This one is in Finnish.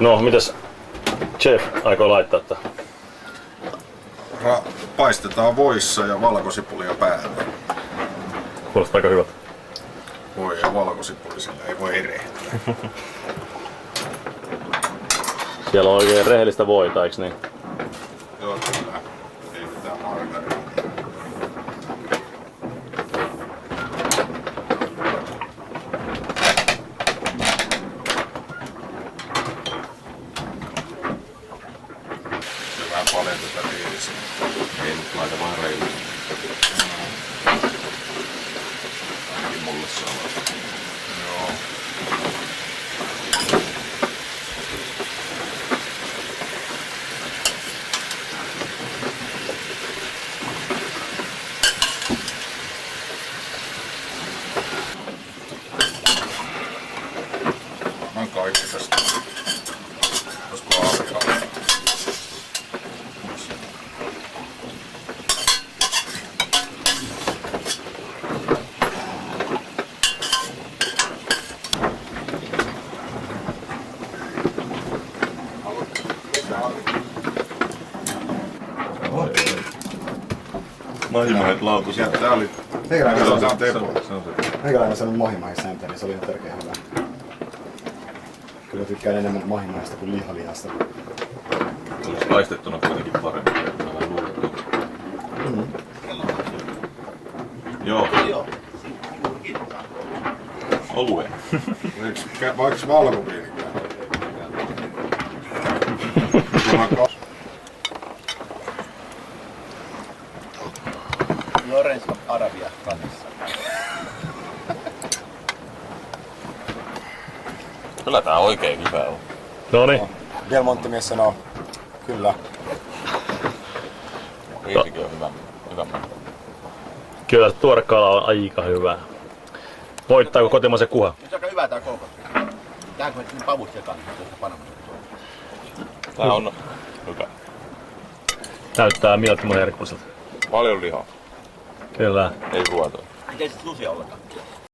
No, mitäs chef aikoo laittaa tää? Paistetaan voissa ja valkosipulia päälle. Kuulostaa aika hyvältä. Voi ja valkosipuli, sillä ei voi erehtyä. Siellä on oikein rehellistä voita, eiks niin? Joo, kyllä. Ei mitään margariinia. Se vähän paljon tätä riisiä. Ei nyt laita vaan reilusti. Ainakin mulle se on. Joo. Annan kaikki tästä. Olisiko alkaa? Mahimaiset lautuset. Ja tää oli... Se on tepo. Meikäläinen on sanonut mahimaisen sämpä, niin se oli ihan törkeä hyvä. Kyllä tykkään enemmän mahimaista kuin lihalihasta. Olisi paistettuna kuitenkin paremmin. Vähän luultu. Joo. Oluen. Vaikka valkoviinikään? Lorenzo Arabia kannassa. Kyllä tää oikein hyvä on. Noniin. Del Monte mies sanoo, kyllä. Riisikin on hyvä. Kyllä tuore kala on aika hyvä. Voittaako kotimaisen kuha? Nyt on aika hyvä tää koukos. Tää kun me pavut sekaan, tuosta Panamasta. Tää on hyvä. Näyttää mielettömän herkkuiselta. Paljon lihaa. Kyllä. Ei ruotoa. Ei se susia ollenkaan.